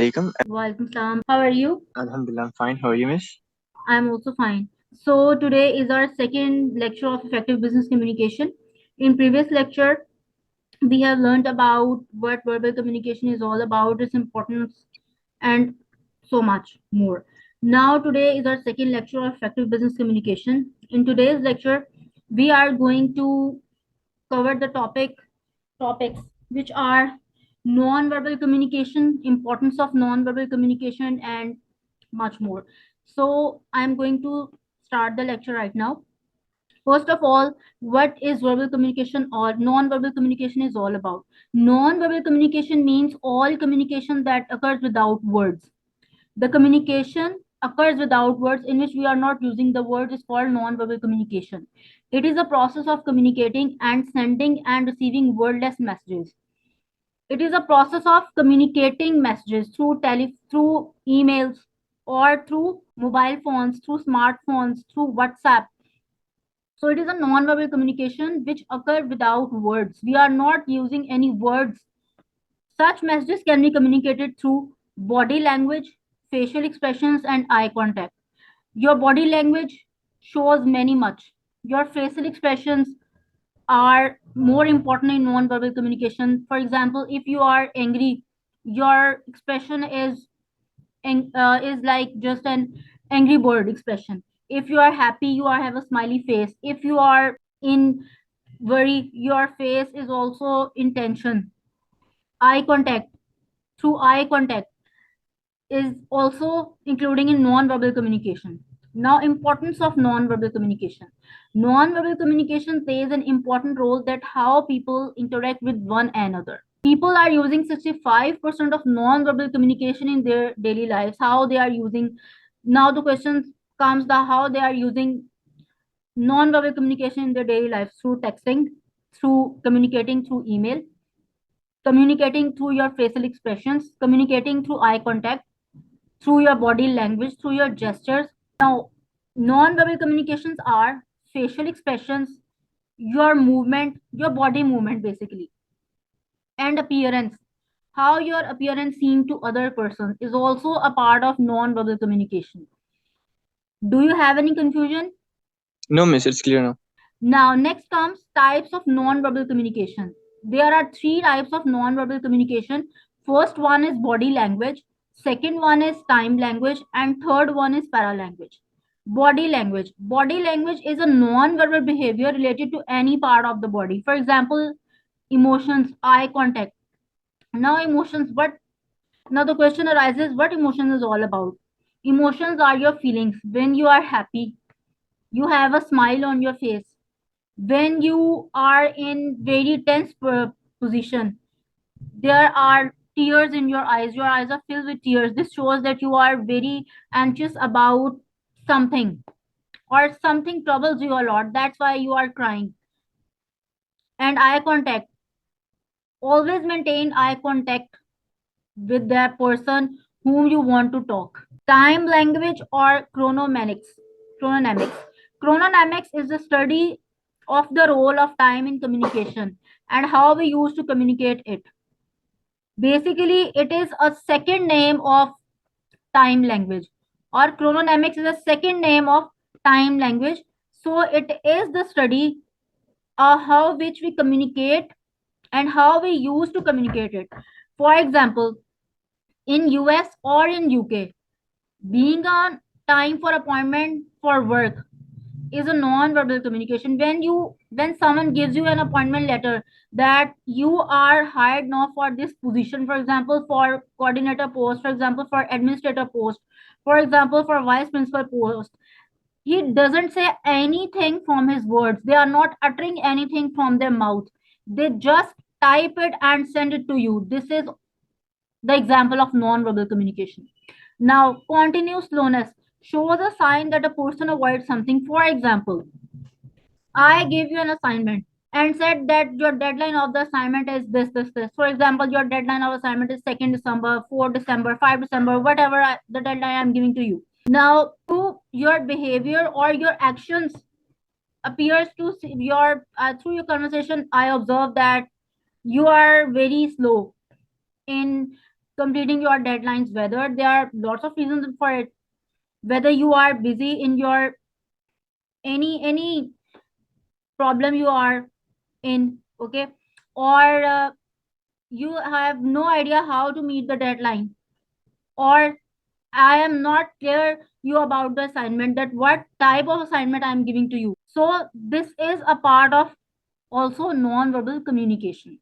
alaikum. Walaikum salam. How are you? Alhamdulillah, I'm fine. How are you, miss? I'm also fine. So today is our second lecture of effective business communication. In previous lecture, we have learned about what verbal communication is all about, its importance, and so much more. Now today is our second lecture of effective business communication. In today's lecture, we are going to cover the topics which are non-verbal communication, importance of non-verbal communication, and much more. So I'm going to start the lecture right now. First of all, what is verbal communication or non-verbal communication is all about? Non-verbal communication means all communication that occurs without words. The communication occurs without words in which we are not using the words is called non-verbal communication. It is a process of communicating and sending and receiving wordless messages. It is a process of communicating messages through emails or through mobile phones, through smartphones, through WhatsApp. So it is a non-verbal communication which occurs without words. We are not using any words. Such messages can be communicated through body language, facial expressions, and eye contact. Your body language shows many much. Your facial expressions are more important in non-verbal communication. For example, if you are angry, your expression is like just an angry bird expression. If you are happy, you are have a smiley face. If you are in worry, your face is also in tension. Eye contact, through eye contact is also including in non-verbal communication. Now, importance of non-verbal communication. Non-verbal communication plays an important role that how people interact with one another. People are using 65% of non-verbal communication in their daily lives. How they are using. Now the question comes the how they are using non-verbal communication in their daily lives through texting, through communicating through email, communicating through your facial expressions, communicating through eye contact, through your body language, through your gestures. Now, non-verbal communications are facial expressions, your movement, your body movement basically, and appearance. How your appearance seems to other persons is also a part of non-verbal communication. Do you have any confusion? No, miss, it's clear now. Now, next comes types of non-verbal communication. There are three types of non-verbal communication. First one is body language, second one is time language, and third one is paralanguage. Body language. Body language is a non-verbal behavior related to any part of the body. For example, emotions, eye contact. Now, emotions, but now the question arises what emotion is all about? Emotions are your feelings. When you are happy, you have a smile on your face. When you are in very tense position, there are tears in your eyes are filled with tears. This shows that you are very anxious about something or something troubles you a lot, that's why you are crying. And eye contact, always maintain eye contact with that person whom you want to talk. Time language or chrononamics. Chrononamics is the study of the role of time in communication and how we use to communicate it. Basically, it is a second name of time language, or chrononamics is a second name of time language. So it is the study of how which we communicate and how we use to communicate it. For example, in US or in UK, being on time for appointment for work is a non-verbal communication. When someone gives you an appointment letter that you are hired now for this position, for example for coordinator post, for example for administrator post, for example for vice principal post, he doesn't say anything from his words. They are not uttering anything from their mouth. They just type it and send it to you. This is the example of non-verbal communication. Now, continuous slowness shows a sign that a person avoids something. For example, I gave you an assignment and said that your deadline of the assignment is this. For example, your deadline of assignment is 2nd December, 4th December, 5th December, whatever the deadline I'm giving to you. Now, through your behavior or your actions appears to your through your conversation, I observe that you are very slow in completing your deadlines, whether there are lots of reasons for it, whether you are busy in your any problem you are in, okay, or you have no idea how to meet the deadline, or I am not clear you about the assignment, that what type of assignment I am giving to you. So this is a part of also non-verbal communication.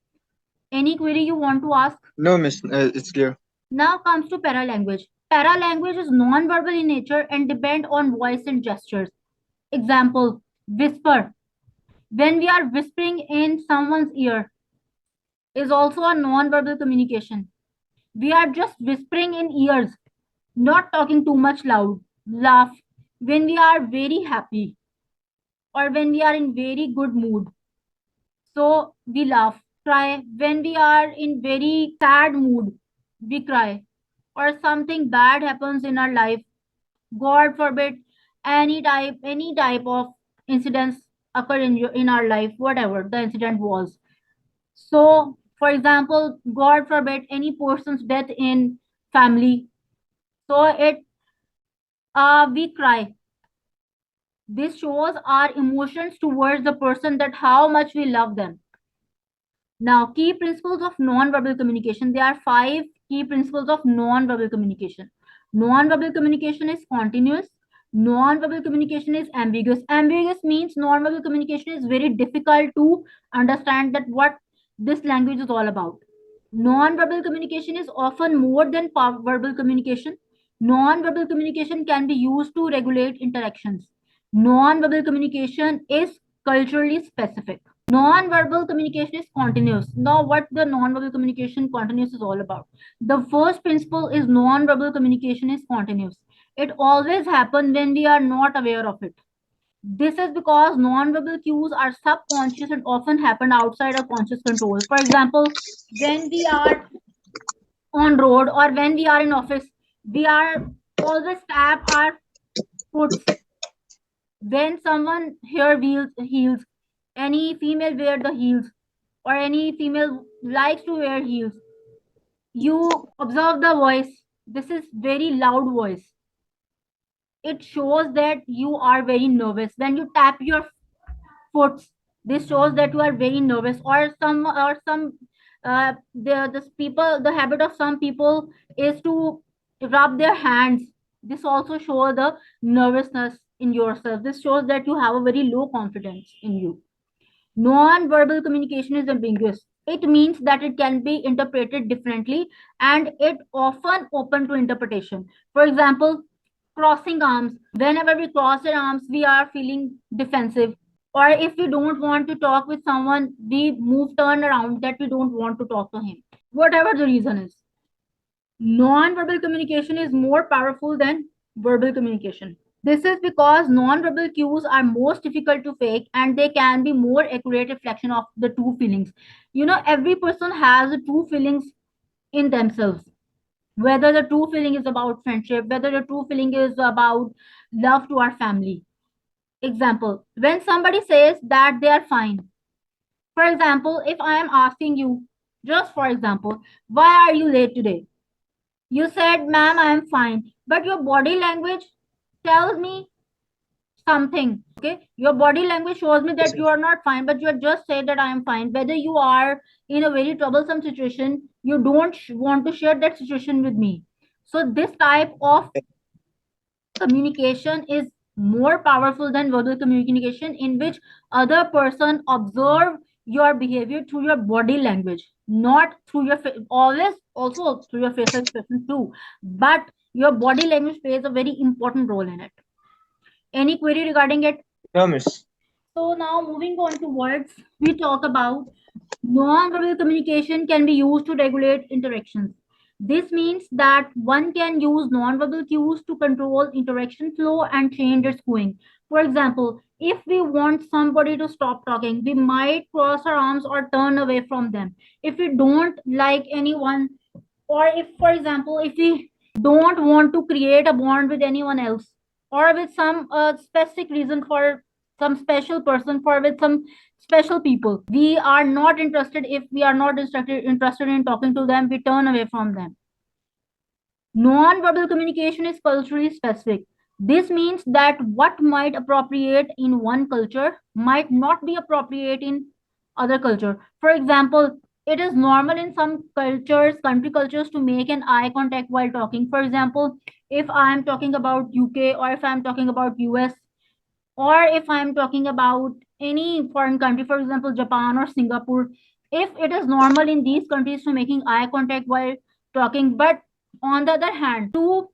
Any query you want to ask? No, miss. It's clear. Now comes to paralanguage. Paralanguage is non-verbal in nature and depend on voice and gestures. Example, whisper. When we are whispering in someone's ear is also a non-verbal communication. We are just whispering in ears, not talking too much loud. Laugh when we are very happy or when we are in very good mood. So we laugh. Cry when we are in very sad mood. We cry. Or something bad happens in our life. God forbid any type of incidents occur in our life, whatever the incident was. So, for example, God forbid any person's death in family. So it we cry. This shows our emotions towards the person, that how much we love them. Now, key principles of non-verbal communication. There are five key principles of non-verbal communication. Non-verbal communication is continuous. Non-verbal communication is ambiguous. Ambiguous means non-verbal communication is very difficult to understand that what this language is all about. Non-verbal communication is often more than verbal communication. Non-verbal communication can be used to regulate interactions. Non-verbal communication is culturally specific. Non-verbal communication is continuous. Now, what the non-verbal communication continuous is all about? The first principle is non-verbal communication is continuous. It always happens when we are not aware of it. This is because non-verbal cues are subconscious and often happen outside our conscious control. For example, when we are on road or when we are in office, we are always tap our foot. When someone here wheels heels, any female wear the heels, or any female likes to wear heels, you observe the voice. This is very loud voice. It shows that you are very nervous. When you tap your foot, this shows that you are very nervous. Or some this people, the habit of some people is to rub their hands. This also shows the nervousness in yourself. This shows that you have a very low confidence in you. Non-verbal communication is ambiguous. It means that it can be interpreted differently and it often open to interpretation. For example, crossing arms. Whenever we cross our arms, we are feeling defensive. Or if we don't want to talk with someone, we move turn around that we don't want to talk to him. Whatever the reason is. Non-verbal communication is more powerful than verbal communication. This is because non-verbal cues are most difficult to fake and they can be more accurate reflection of the true feelings. You know, every person has the true feelings in themselves. Whether the true feeling is about friendship, whether the true feeling is about love to our family. Example, when somebody says that they are fine. For example, if I am asking you, just for example, why are you late today? You said, ma'am, I am fine. But your body language tells me something. Okay, your body language shows me Yes, that you miss. are not fine, but you have just said that I am fine. Whether you are in a very troublesome situation, you don't want to share that situation with me. So this type of communication is more powerful than verbal communication, in which other person observe your behavior through your body language, not through your always also through your facial expression too, but your body language plays a very important role in it. Any query regarding it? No, miss. So now moving on to words, we talk about non-verbal communication can be used to regulate interactions. This means that one can use non-verbal cues to control interaction flow and change its going. For example, if we want somebody to stop talking, we might cross our arms or turn away from them. If we don't like anyone, or if, for example, if we don't want to create a bond with anyone else, or with some specific reason for some special person, for with some special people, we are not interested. If we are not interested in talking to them, we turn away from them. Non-verbal communication is culturally specific. This means that what might appropriate in one culture might not be appropriate in other culture. For example, it is normal in some cultures, country cultures, to make an eye contact while talking. For example, if I am talking about UK, or if I am talking about US, or if I'm talking about any foreign country, for example, Japan or Singapore, if it is normal in these countries to making eye contact while talking, but on the other hand, to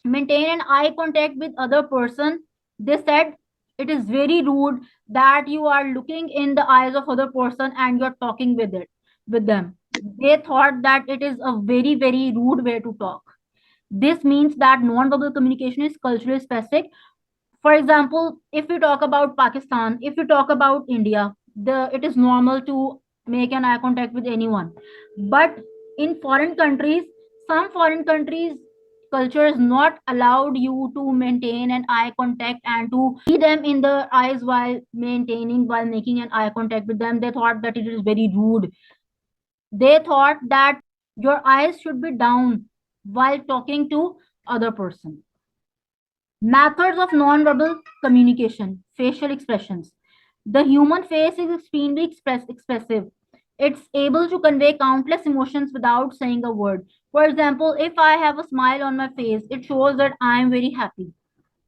maintain an eye contact with other person, they said it is very rude that you are looking in the eyes of other person and you're talking with them. They thought that it is a very rude way to talk. This means that non-verbal communication is culturally specific. For example, if we talk about Pakistan, if we talk about India, it is normal to make an eye contact with anyone. But in foreign countries, some foreign countries culture is not allowed you to maintain an eye contact and to see them in the eyes while making an eye contact with them. They thought that it is very rude. They thought that your eyes should be down while talking to other person. Methods of non-verbal communication, facial expressions. The human face is extremely expressive. It's able to convey countless emotions without saying a word. For example, if I have a smile on my face, it shows that I am very happy.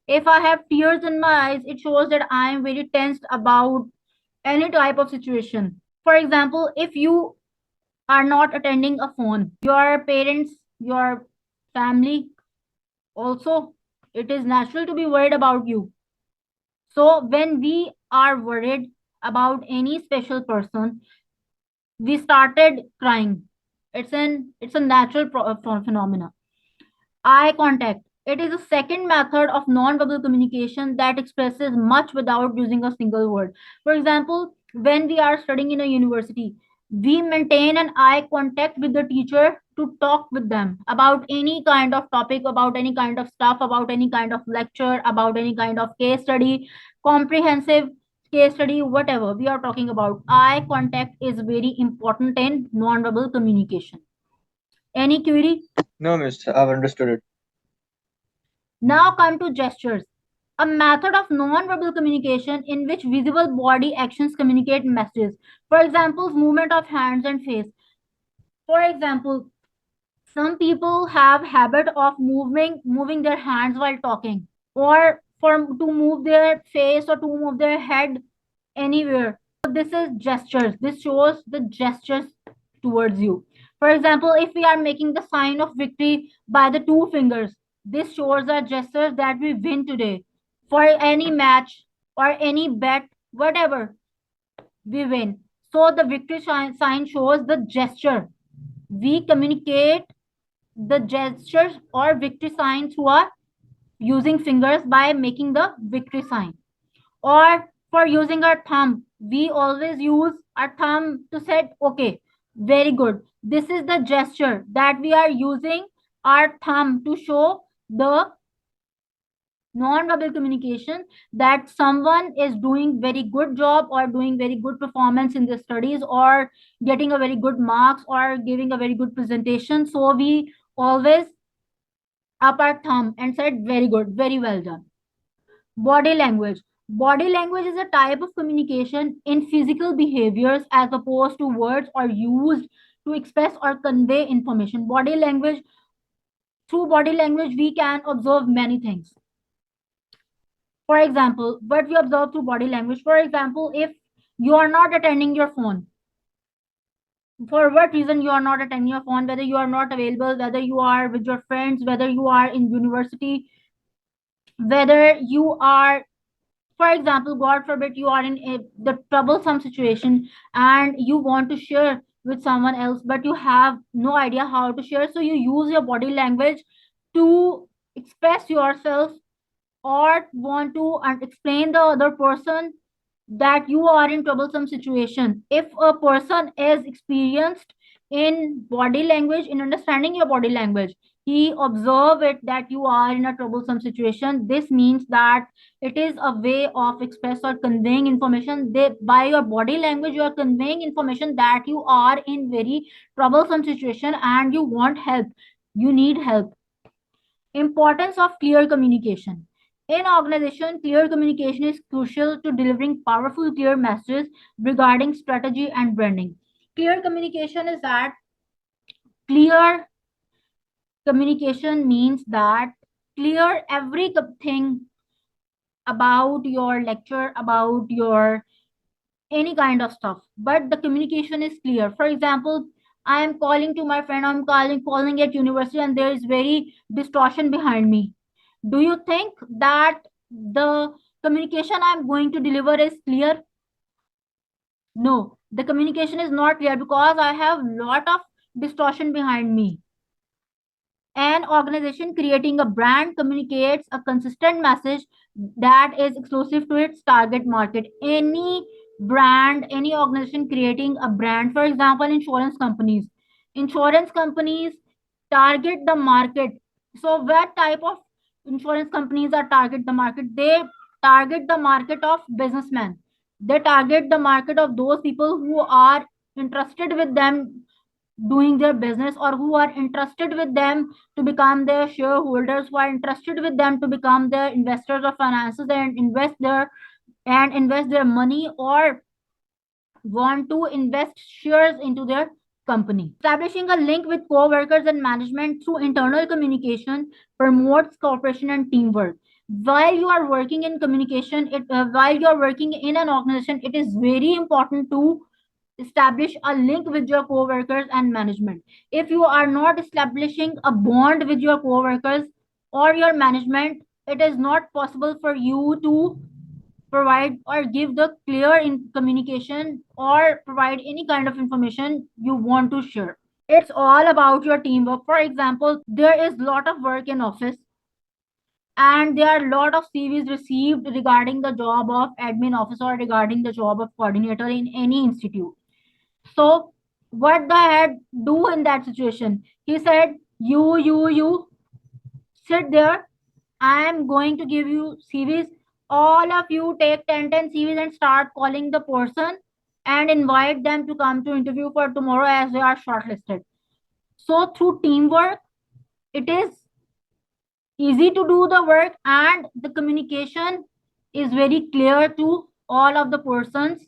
If I have tears in my eyes, it shows that I am very tensed about any type of situation. For example, if you are not attending a phone, your parents, your family, also, it is natural to be worried about you. So when we are worried about any special person, we started crying. It's a natural phenomena. Eye contact. It is a second method of non-verbal communication that expresses much without using a single word. For example, when we are studying in a university, we maintain an eye contact with the teacher to talk with them about any kind of topic, about any kind of stuff, about any kind of lecture, about any kind of case study, comprehensive case study, whatever we are talking about. Eye contact is very important in non-verbal communication. Any query? No, miss, I've understood it. Now come to gestures, a method of non-verbal communication in which visible body actions communicate messages. For example, movement of hands and face. For example, some people have habit of moving their hands while talking, or for to move their face or to move their head anywhere. So this is gestures. This shows the gestures towards you. For example, if we are making the sign of victory by the two fingers, this shows our gestures that we win today. For any match or any bet, whatever, we win. So the victory sign shows the gesture. We communicate the gestures or victory sign through our using fingers by making the victory sign. Or for using our thumb, we always use our thumb to say, okay, very good. This is the gesture that we are using our thumb to show the non-verbal communication that someone is doing very good job or doing very good performance in their studies or getting a very good marks or giving a very good presentation. So we always up our thumb and said, very good, very well done. Body language. Body language is a type of communication in physical behaviors as opposed to words or used to express or convey information. Body language, through body language, we can observe many things. For example, what we observe through body language. For example, if you are not attending your phone, for what reason you are not attending your phone, whether you are not available, whether you are with your friends, whether you are in university, whether you are, for example, god forbid, you are in the troublesome situation and you want to share with someone else but you have no idea how to share, so you use your body language to express yourself or want to explain the other person that you are in troublesome situation. If a person is experienced in body language, in understanding your body language, he observe it that you are in a troublesome situation. This means that it is a way of express or conveying information. By your body language, you are conveying information that you are in very troublesome situation and you want help. You need help. Importance of clear communication. In organization, clear communication is crucial to delivering powerful, clear messages regarding strategy and branding. Clear communication is that clear communication means that clear everything about your lecture, about your any kind of stuff, but the communication is clear. For example, I am calling to my friend, I'm calling at university, and there is very distortion behind me. Do you think that the communication I'm going to deliver is clear? No, the communication is not clear because I have lot of distortion behind me. An organization creating a brand communicates a consistent message that is exclusive to its target market. Any brand, any organization creating a brand, for example, insurance companies target the market. So, what type of insurance companies are target the market? They target the market of businessmen. They target the market of those people who are interested with them doing their business, or who are interested with them to become their shareholders, who are interested with them to become their investors of finances and invest their money, or want to invest shares into their company. Establishing a link with co-workers and management through internal communication promotes cooperation and teamwork. While you are working in communication, while you are working in an organization, it is very important to establish a link with your co-workers and management. If you are not establishing a bond with your co-workers or your management, it is not possible for you to provide or give the clear in communication or provide any kind of information you want to share. It's all about your teamwork. For example, there is lot of work in office, and there are a lot of CVs received regarding the job of admin officer or regarding the job of coordinator in any institute. So what the head do in that situation? He said, you sit there. I am going to give you CVs. All of you take 10 CVs and start calling the person and invite them to come to interview for tomorrow as they are shortlisted. So through teamwork, it is easy to do the work, and the communication is very clear to all of the persons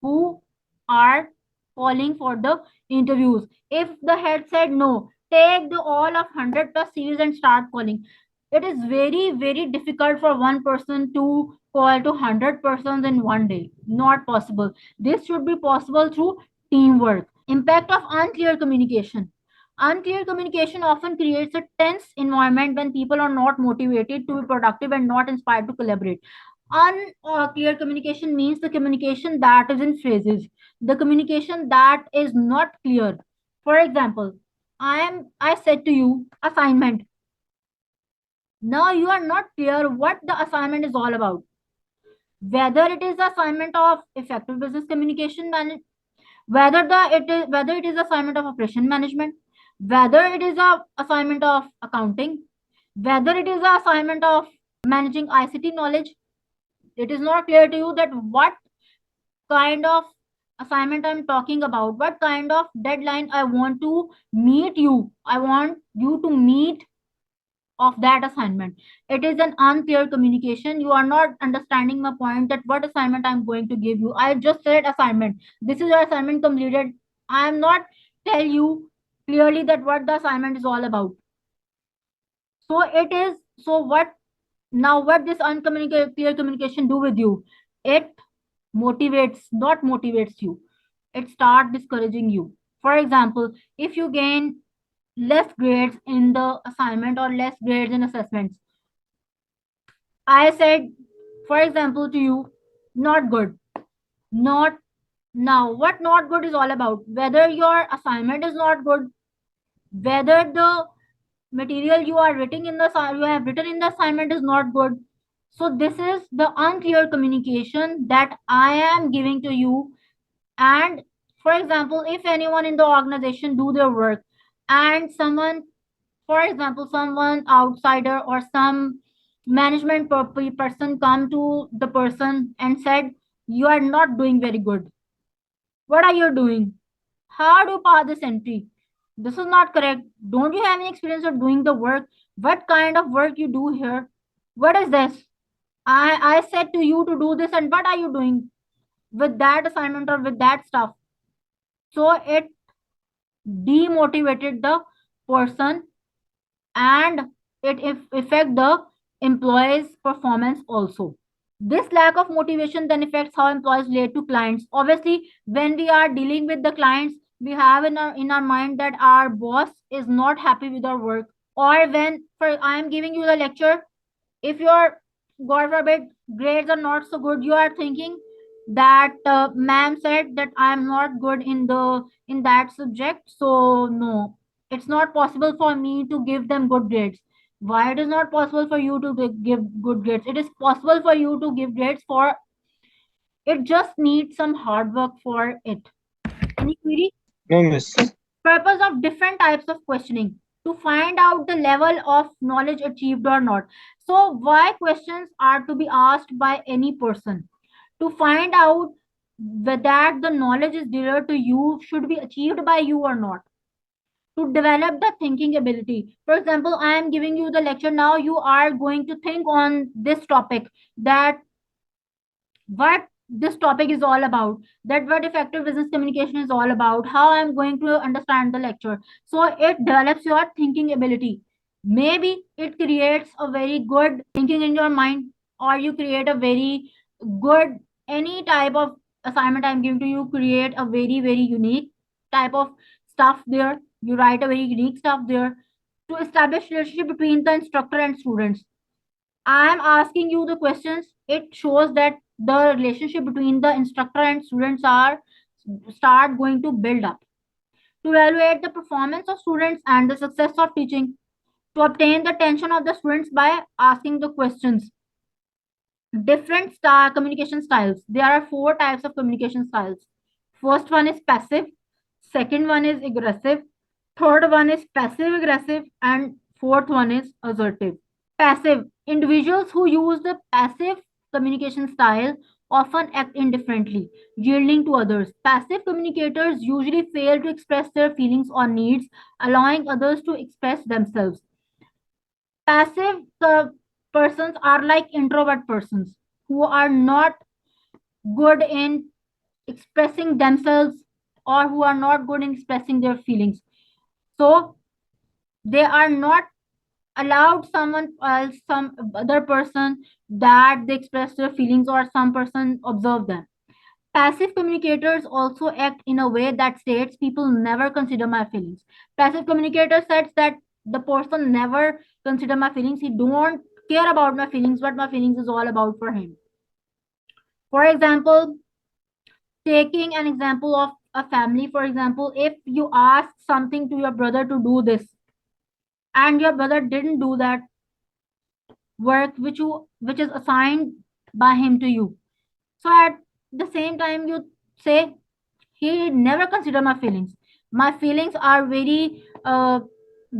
who are calling for the interviews. If the head said no, take the all of 100 plus series and start calling. It is very, very difficult for one person to call to 100 persons in one day. Not possible. This should be possible through teamwork. Impact of unclear communication. Unclear communication often creates a tense environment when people are not motivated to be productive and not inspired to collaborate. Unclear communication means the communication that is in phrases, the communication that is not clear. For example, I said to you assignment. Now you are not clear what the assignment is all about. Whether it is assignment of effective business communication management, whether it is assignment of operation management, whether it is a assignment of accounting, whether it is a assignment of managing ICT knowledge, it is not clear to you that what kind of assignment I'm talking about, what kind of deadline I want to meet you. I want you to meet of that assignment. It is an unclear communication. You are not understanding my point that what assignment I'm going to give you. I just said assignment. This is your assignment completed. I am not tell you clearly that what the assignment is all about. So it is so what now what this uncommunicated clear communication do with you? It motivates, not motivates you. It start discouraging you. For example, if you gain less grades in the assignment or less grades in assessments, I said, for example, to you, not good. Not now. What not good is all about? Whether your assignment is not good, whether the material you have written in the assignment is not good. So this is the unclear communication that I am giving to you. And for example, if anyone in the organization do their work, and someone, for example, someone outsider or some management person come to the person and said, you are not doing very good, what are you doing, how do you pass this entry, this is not correct, don't you have any experience of doing the work, What kind of work you do here? What is this? I said to you to do this, and what are you doing with that assignment or with that stuff? So it demotivated the person, and affect the employee's performance also. This lack of motivation then affects how employees relate to clients. Obviously, when we are dealing with the clients, we have in our mind that our boss is not happy with our work. Or when for I am giving you the lecture, if your, God forbid, grades are not so good, you are thinking that ma'am said that I am not good in that subject, so no, it's not possible for me to give them good grades. Why it is not possible for you to give good grades? It is possible for you to give grades, for it just needs some hard work for it. Any query? No, miss. Purpose of different types of questioning: to find out the level of knowledge achieved or not. So why questions are to be asked by any person? To find out whether the knowledge is dear to you, should be achieved by you or not. To develop the thinking ability. For example, I am giving you the lecture, now you are going to think on this topic, that what this topic is all about, that what effective business communication is all about, how I'm going to understand the lecture. So it develops your thinking ability. Maybe it creates a very good thinking in your mind, or you create a very good, any type of assignment I'm giving to you, create a very, very unique type of stuff there. You write a very unique stuff there. To establish relationship between the instructor and students, I'm asking you the questions. It shows that the relationship between the instructor and students are start going to build up. To evaluate the performance of students and the success of teaching. To obtain the attention of the students by asking the questions. Different communication styles. There are four types of communication styles. First one is passive. Second one is aggressive. Third one is passive aggressive, and fourth one is assertive. Passive. Individuals who use the passive communication style often act indifferently, yielding to others. Passive communicators usually fail to express their feelings or needs, allowing others to express themselves. Passive persons are like introvert persons who are not good in expressing themselves, or who are not good in expressing their feelings. So they are not allowed someone else, some other person, that they express their feelings, or some person observe them. Passive communicators also act in a way that states people never consider my feelings. Passive communicator says that the person never consider my feelings, he don't care about my feelings, what my feelings is all about for him. For example, taking an example of a family, for example, if you ask something to your brother to do this, and your brother didn't do that work which is assigned by him to you, so at the same time you say, he never consider my feelings are very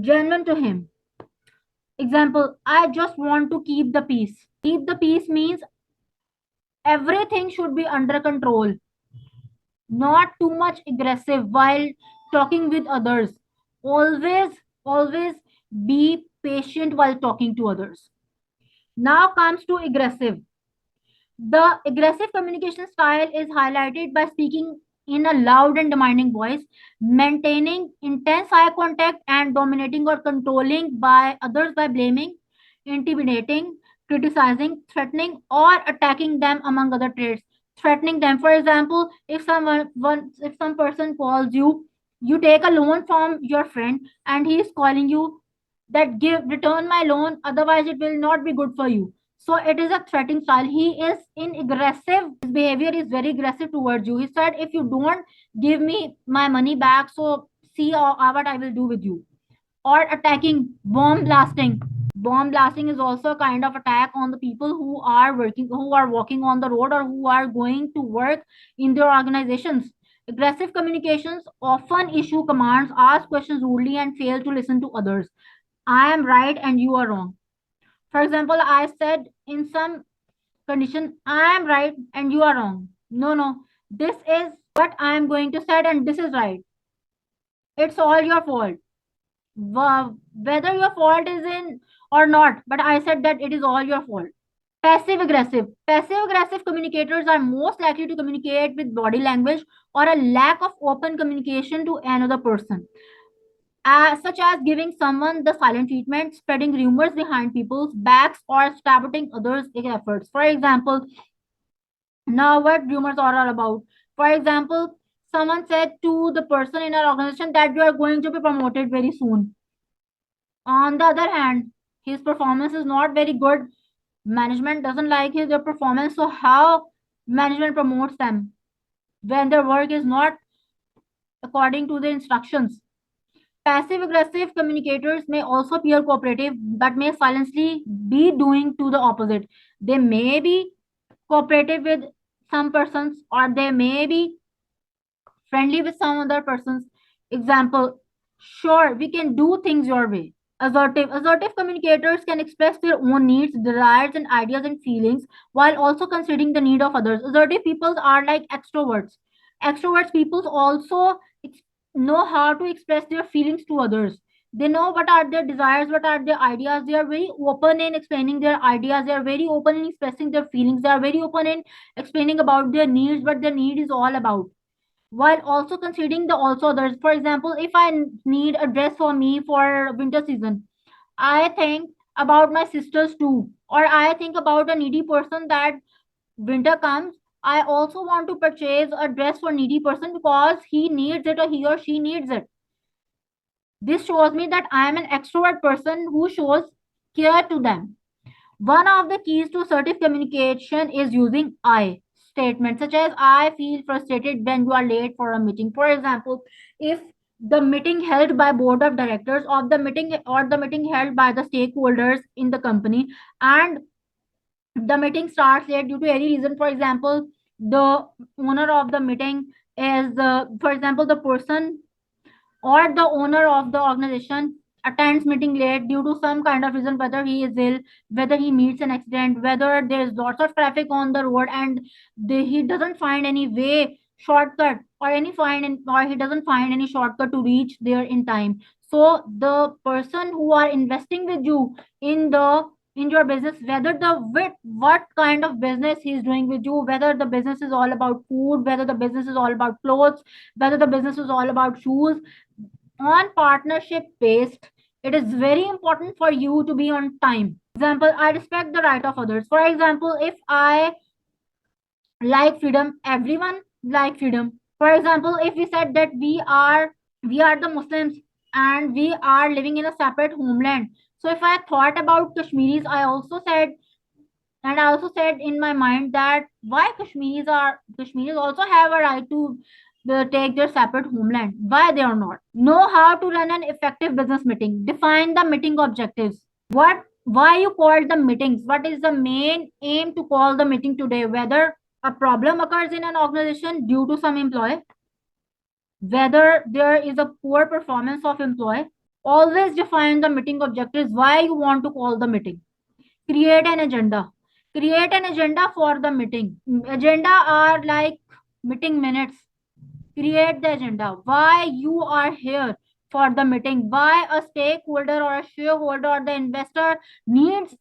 genuine to him. Example, I just want to keep the peace. Keep the peace means everything should be under control, not too much aggressive while talking with others. Always always be patient while talking to others. Now comes to aggressive. The aggressive communication style is highlighted by speaking in a loud and demanding voice, maintaining intense eye contact, and dominating or controlling by others by blaming, intimidating, criticizing, threatening, or attacking them, among other traits. Threatening them, for example, if some person calls you, you take a loan from your friend, and he is calling you that give return my loan, otherwise it will not be good for you. So it is a threatening style. He is in aggressive, his behavior is very aggressive towards you. He said, if you don't give me my money back, so see what I will do with you. Or attacking, bomb blasting. Bomb blasting is also a kind of attack on the people who are walking on the road, or who are going to work in their organizations. Aggressive communications often issue commands, ask questions rudely, and fail to listen to others. I am right and you are wrong. For example, I said in some condition, I am right and you are wrong. No, no. This is what I am going to say, and this is right. It's all your fault. Whether your fault is in or not, but I said that it is all your fault. Passive aggressive. Passive aggressive communicators are most likely to communicate with body language or a lack of open communication to another person, such as giving someone the silent treatment, spreading rumors behind people's backs, or saboting others' efforts. For example, now what rumors are all about. For example, someone said to the person in our organization that you are going to be promoted very soon. On the other hand, his performance is not very good. Management doesn't like his their performance, so how management promotes them when their work is not according to the instructions? Passive aggressive communicators may also appear cooperative but may silently be doing to the opposite. They may be cooperative with some persons or they may be friendly with some other persons. Example, sure, we can do things your way. Assertive. Assertive communicators can express their own needs, desires, and ideas and feelings while also considering the need of others. Assertive people are like extroverts. Extroverts people also know how to express their feelings to others. They know what are their desires, what are their ideas. They are very open in explaining their ideas. They are very open in expressing their feelings. They are very open in explaining about their needs, what their need is all about, while also considering the also others. For example, if I need a dress for me for winter season, I think about my sisters too, or I think about a needy person that winter comes. I also want to purchase a dress for needy person because he needs it or he or she needs it. This shows me that I am an extrovert person who shows care to them. One of the keys to assertive communication is using I statements, such as I feel frustrated when you are late for a meeting. For example, if the meeting held by board of directors or the meeting held by the stakeholders in the company, and the meeting starts late due to any reason. For example, the owner of the meeting is, for example, the person or the owner of the organization attends meeting late due to some kind of reason, whether he is ill, whether he meets an accident, whether there is lots of traffic on the road and he doesn't find any way shortcut or or he doesn't find any shortcut to reach there in time. So the person who are investing with you in the in your business, whether the with what kind of business he is doing with you, whether the business is all about food, whether the business is all about clothes, whether the business is all about shoes, on partnership based, it is very important for you to be on time. Example, I respect the right of others. For example, if I like freedom, everyone like freedom. For example, if we said that we are the Muslims and we are living in a separate homeland, so if I thought about Kashmiris, I also said in my mind that why Kashmiris also have a right to take their separate homeland. Why they are not? Know how to run an effective business meeting. Define the meeting objectives. Why you called the meetings? What is the main aim to call the meeting today? Whether a problem occurs in an organization due to some employee, whether there is a poor performance of employee. Always define the meeting objectives. Why you want to call the meeting? Create an agenda. Create an agenda for the meeting. Agenda are like meeting minutes. Create the agenda. Why you are here for the meeting? Why a stakeholder or a shareholder or the investor needs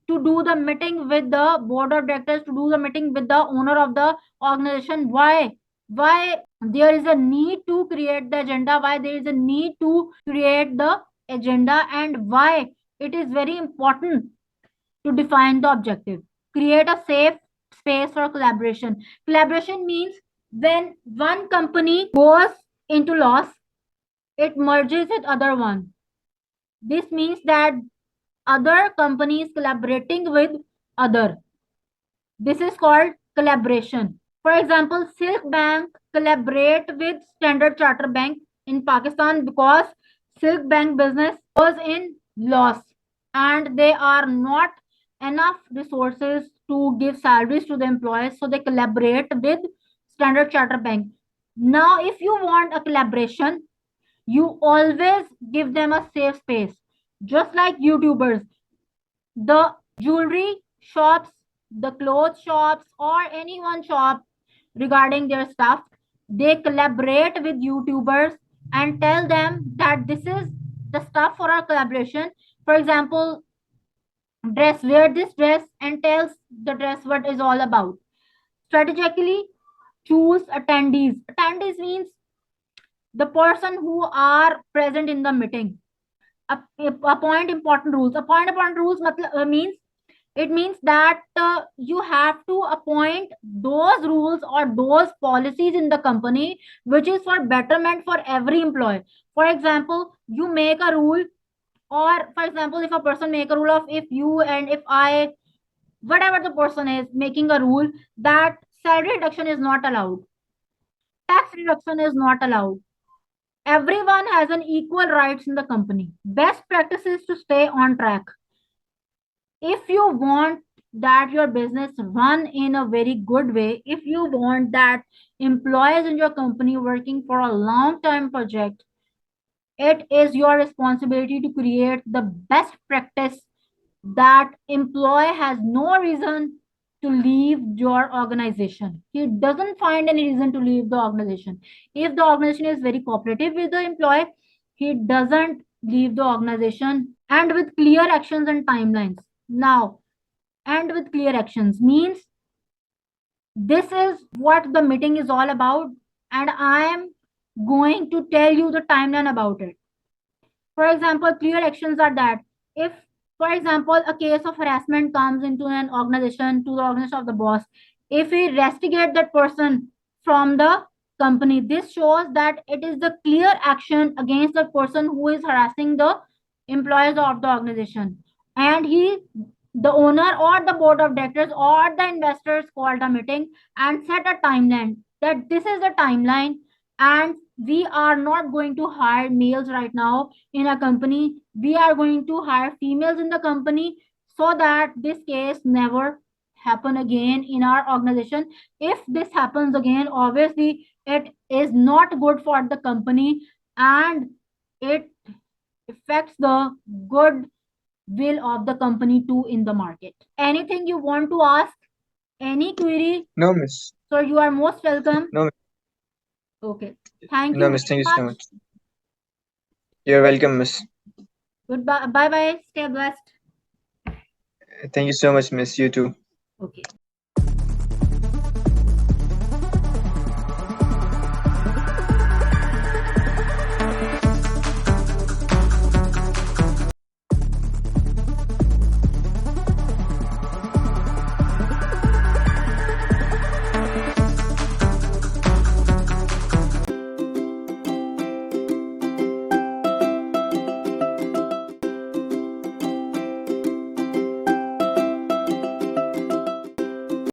to do the meeting with the board of directors, to do the meeting with the owner of the organization? Why there is a need to create the agenda? Why there is a need to create the agenda? And why it is very important to define the objective. Create a safe space for collaboration. Collaboration means when one company goes into loss, it merges with other one. This means that other companies collaborating with other. This is called collaboration. For example, Silk Bank collaborate with Standard Charter Bank in Pakistan because Silk Bank business was in loss and they are not enough resources to give salaries to the employees, so they collaborate with Standard Charter Bank. Now, if you want a collaboration, you always give them a safe space. Just like YouTubers, the jewelry shops, the clothes shops, or anyone shop regarding their stuff, they collaborate with YouTubers and tell them that this is the stuff for our collaboration. For example, Dress, wear this dress and tells the dress what is all about. Strategically choose attendees. Attendees means the person who are present in the meeting. Appoint important rules. Appoint important rules means it means that you have to appoint those rules or those policies in the company which is for betterment for every employee. For example, you make a rule, or for example, if a person make a rule of, if you and if I, whatever the person is making a rule that salary reduction is not allowed, tax reduction is not allowed, everyone has an equal rights in the company. Best practices to stay on track. If you want that your business run in a very good way, if you want that employees in your company working for a long term project, it is your responsibility to create the best practice that employee has no reason to leave your organization. He doesn't find any reason to leave the organization. If the organization is very cooperative with the employee, he doesn't leave the organization, and with clear actions and timelines. Now, and with clear actions means this is what the meeting is all about, and I am going to tell you the timeline about it. For example, clear actions are that if, for example, a case of harassment comes into an organization, to the organization of the boss, if we investigate that person from the company, this shows that it is the clear action against the person who is harassing the employees of the organization. And he, the owner or the board of directors or the investors called a meeting and set a timeline that this is the timeline, and we are not going to hire males right now in a company. We are going to hire females in the company so that this case never happen again in our organization. If this happens again, obviously it is not good for the company, and it affects the good will of the company too in the market. Anything you want to ask? Any query? No, miss. So you are most welcome. No, Okay. Thank no, you miss. Thank very you so much. much. You're welcome, miss. Goodbye. Bye bye. Stay blessed. Thank you so much, miss. You too. Okay.